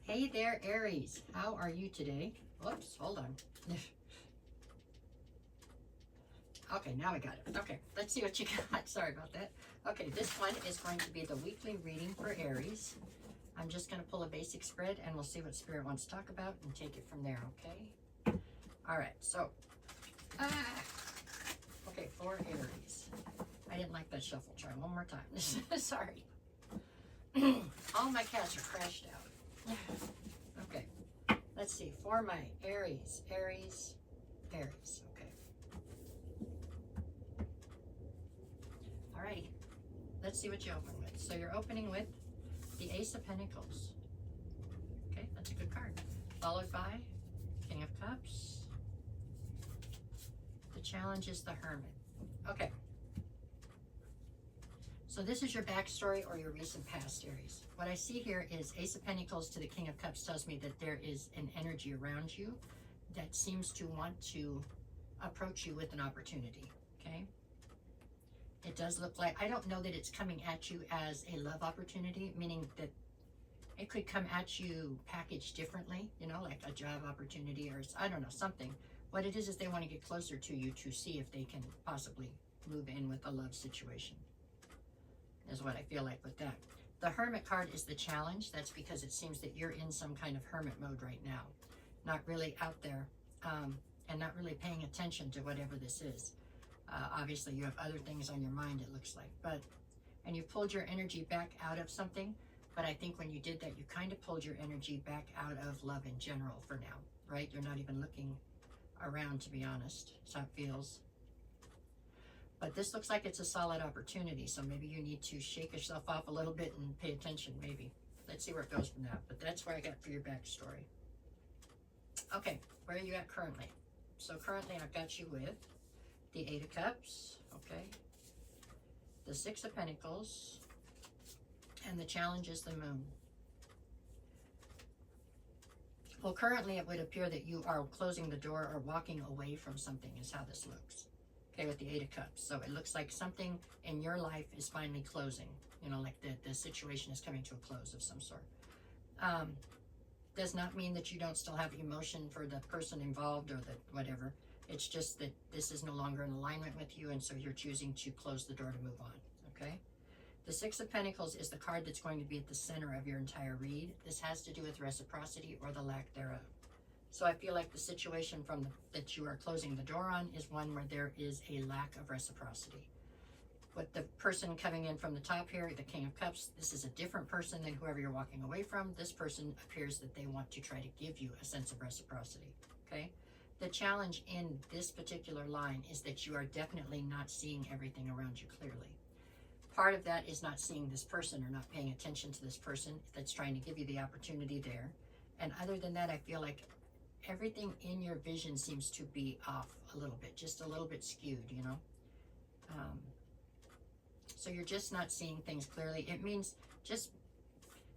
Hey there, Aries. How are you today? Whoops, hold on. Okay, now I got it. Okay, let's see what you got. Sorry about that. Okay, this one is going to be the weekly reading for Aries. I'm just going to pull a basic spread and we'll see what Spirit wants to talk about and take it from there, okay? All right, so, okay, for Aries. I didn't like that shuffle. Try one more time. Sorry. All my cats are crashed out. Okay, let's see. For my Aries. Okay. Alrighty. Let's see what you open with. So you're opening with the Ace of Pentacles. Okay, that's a good card. Followed by King of Cups. The challenge is the Hermit. Okay. So this is your backstory or your recent past, Aries. What I see here is Ace of Pentacles to the King of Cups tells me that there is an energy around you that seems to want to approach you with an opportunity, okay? It does look like, I don't know that it's coming at you as a love opportunity, meaning that it could come at you packaged differently, you know, like a job opportunity or, I don't know, something. What it is they want to get closer to you to see if they can possibly move in with a love situation. Is what I feel like with that. The Hermit card is the challenge. That's because it seems that you're in some kind of hermit mode right now. Not really out there and not really paying attention to whatever this is. Obviously, you have other things on your mind, it looks like. And you pulled your energy back out of something. But I think when you did that, you kind of pulled your energy back out of love in general for now, right? You're not even looking around, to be honest. So it feels. But this looks like it's a solid opportunity, so maybe you need to shake yourself off a little bit and pay attention, maybe. Let's see where it goes from that. But that's where I got for your backstory. Okay, where are you at currently? So currently I've got you with the Eight of Cups, okay, the Six of Pentacles, and the challenge is the Moon. Well, currently it would appear that you are closing the door or walking away from something is how this looks. Okay, with the Eight of Cups. So it looks like something in your life is finally closing. You know, like the situation is coming to a close of some sort. Does not mean that you don't still have emotion for the person involved or the whatever. It's just that this is no longer in alignment with you, and so you're choosing to close the door to move on, okay? The Six of Pentacles is the card that's going to be at the center of your entire read. This has to do with reciprocity or the lack thereof. So I feel like the situation that you are closing the door on is one where there is a lack of reciprocity. With the person coming in from the top here, the King of Cups, this is a different person than whoever you're walking away from. This person appears that they want to try to give you a sense of reciprocity, okay? The challenge in this particular line is that you are definitely not seeing everything around you clearly. Part of that is not seeing this person or not paying attention to this person that's trying to give you the opportunity there. And other than that, I feel like everything in your vision seems to be off a little bit, just a little bit skewed, you know? So you're just not seeing things clearly. It means just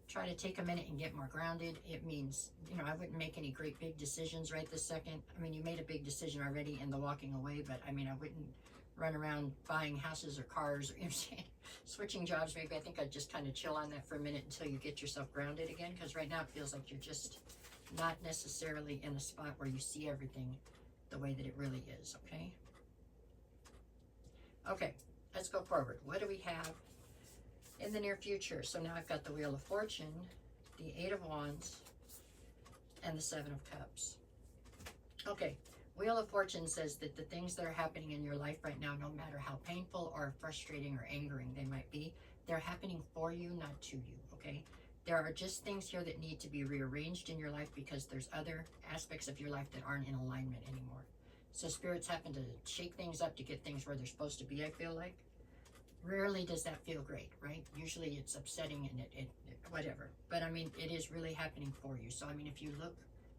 try to take a minute and get more grounded. It means, you know, I wouldn't make any great big decisions right this second. I mean, you made a big decision already in the walking away, but I mean, I wouldn't run around buying houses or cars or, you know, switching jobs. Maybe I think I'd just kind of chill on that for a minute until you get yourself grounded again, because right now it feels like you're just not necessarily in a spot where you see everything the way that it really is, okay? Okay, let's go forward. What do we have in the near future? So now I've got the Wheel of Fortune, the Eight of Wands, and the Seven of Cups. Okay, Wheel of Fortune says that the things that are happening in your life right now, no matter how painful or frustrating or angering they might be, they're happening for you, not to you, okay? There are just things here that need to be rearranged in your life because there's other aspects of your life that aren't in alignment anymore. So spirits happen to shake things up to get things where they're supposed to be, I feel like. Rarely does that feel great, right? Usually it's upsetting and it whatever. But I mean, it is really happening for you. So I mean, if you look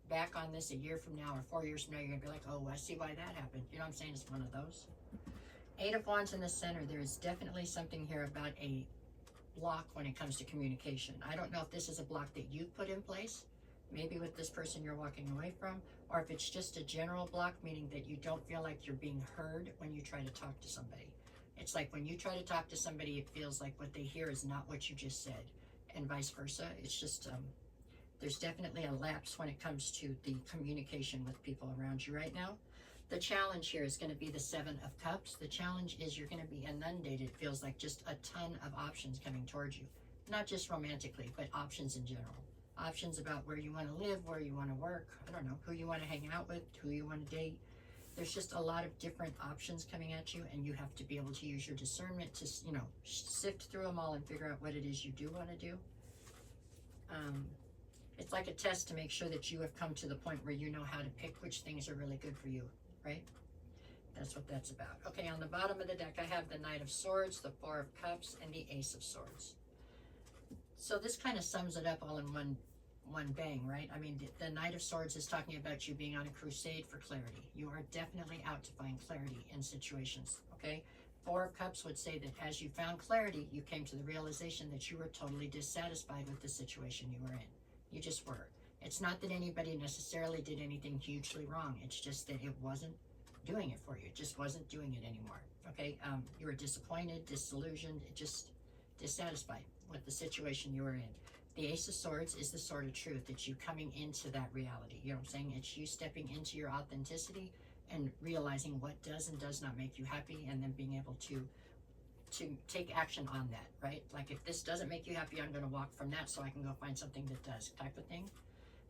back on this a year from now or 4 years from now, you're gonna be like, oh, I see why that happened. You know what I'm saying? It's one of those. Eight of Wands in the center. There is definitely something here about a block when it comes to communication. I don't know if this is a block that you put in place, maybe with this person you're walking away from, or if it's just a general block, meaning that you don't feel like you're being heard when you try to talk to somebody. It's like when you try to talk to somebody, it feels like what they hear is not what you just said, and vice versa. It's just There's definitely a lapse when it comes to the communication with people around you right now. The challenge here is going to be the Seven of Cups. The challenge is you're going to be inundated. It feels like just a ton of options coming towards you. Not just romantically, but options in general. Options about where you want to live, where you want to work, I don't know, who you want to hang out with, who you want to date. There's just a lot of different options coming at you, and you have to be able to use your discernment to, you know, sift through them all and figure out what it is you do want to do. It's like a test to make sure that you have come to the point where you know how to pick which things are really good for you, right? That's what that's about. Okay, on the bottom of the deck, I have the Knight of Swords, the Four of Cups, and the Ace of Swords. So this kind of sums it up all in one bang, right? I mean, the Knight of Swords is talking about you being on a crusade for clarity. You are definitely out to find clarity in situations, okay? Four of Cups would say that as you found clarity, you came to the realization that you were totally dissatisfied with the situation you were in. You just were. It's not that anybody necessarily did anything hugely wrong. It's just that it wasn't doing it for you. It just wasn't doing it anymore, okay? You were disappointed, disillusioned, just dissatisfied with the situation you were in. The Ace of Swords is the sword of truth. It's you coming into that reality. You know what I'm saying? It's you stepping into your authenticity and realizing what does and does not make you happy, and then being able to take action on that, right? Like, if this doesn't make you happy, I'm going to walk from that so I can go find something that does, type of thing.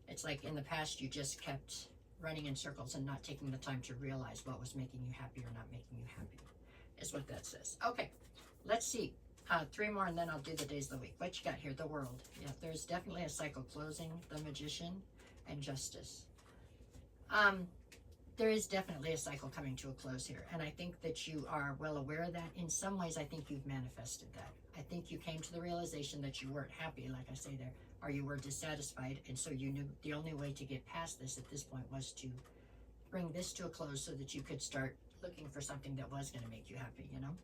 It's like in the past, you just kept running in circles and not taking the time to realize what was making you happy or not making you happy, is what that says. Okay, let's see. 3 more and then I'll do the days of the week. What you got here? The World. Yeah, there's definitely a cycle closing. The Magician and Justice. There is definitely a cycle coming to a close here. And I think that you are well aware of that. In some ways, I think you've manifested that. I think you came to the realization that you weren't happy, like I say there, or you were dissatisfied. And so you knew the only way to get past this at this point was to bring this to a close so that you could start looking for something that was going to make you happy, you know?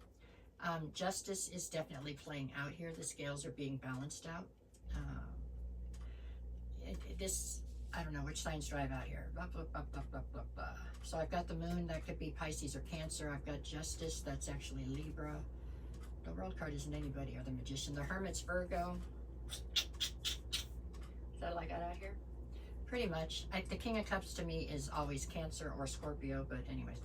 Justice is definitely playing out here. The scales are being balanced out. I don't know, which signs drive out here? So I've got the Moon, that could be Pisces or Cancer. I've got Justice, that's actually Libra. The World card isn't anybody, or the Magician. The Hermit's Virgo. Is that all I got out here? Pretty much. The King of Cups to me is always Cancer or Scorpio, but anyways.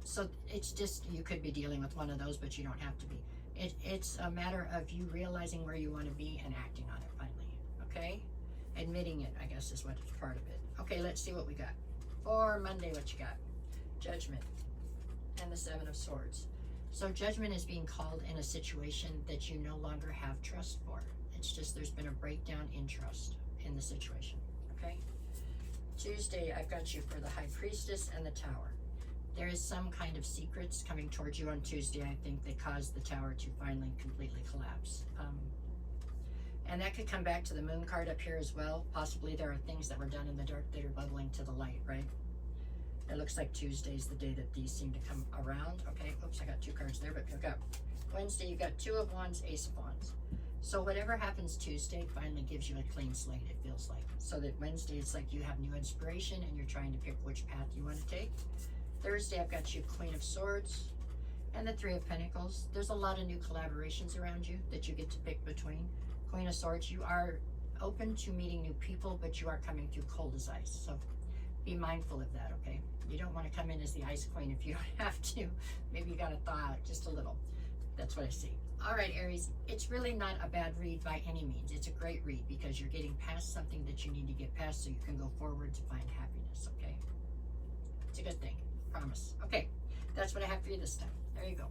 So it's just, you could be dealing with one of those, but you don't have to be. It's a matter of you realizing where you want to be and acting on it finally, okay? Admitting it, I guess, is what is part of it. Okay, let's see what we got. For Monday, what you got? Judgment and the Seven of Swords. So Judgment is being called in a situation that you no longer have trust for. It's just there's been a breakdown in trust in the situation, okay? Tuesday, I've got you for the High Priestess and the Tower. There is some kind of secrets coming towards you on Tuesday, I think, that caused the Tower to finally completely collapse. And that could come back to the Moon card up here as well. Possibly there are things that were done in the dark that are bubbling to the light, right? It looks like Tuesday's the day that these seem to come around. Okay, oops, I got 2 cards there, but pick up. Wednesday, you got 2 of Wands, Ace of Wands. So whatever happens Tuesday finally gives you a clean slate, it feels like. So that Wednesday, it's like you have new inspiration and you're trying to pick which path you want to take. Thursday, I've got you Queen of Swords and the 3 of Pentacles. There's a lot of new collaborations around you that you get to pick between. Queen of Swords, you are open to meeting new people, but you are coming through cold as ice. So be mindful of that, okay? You don't want to come in as the Ice Queen if you don't have to. Maybe you got to thaw out just a little. That's what I see. All right, Aries, it's really not a bad read by any means. It's a great read because you're getting past something that you need to get past so you can go forward to find happiness, okay? It's a good thing. Promise. Okay, that's what I have for you this time. There you go.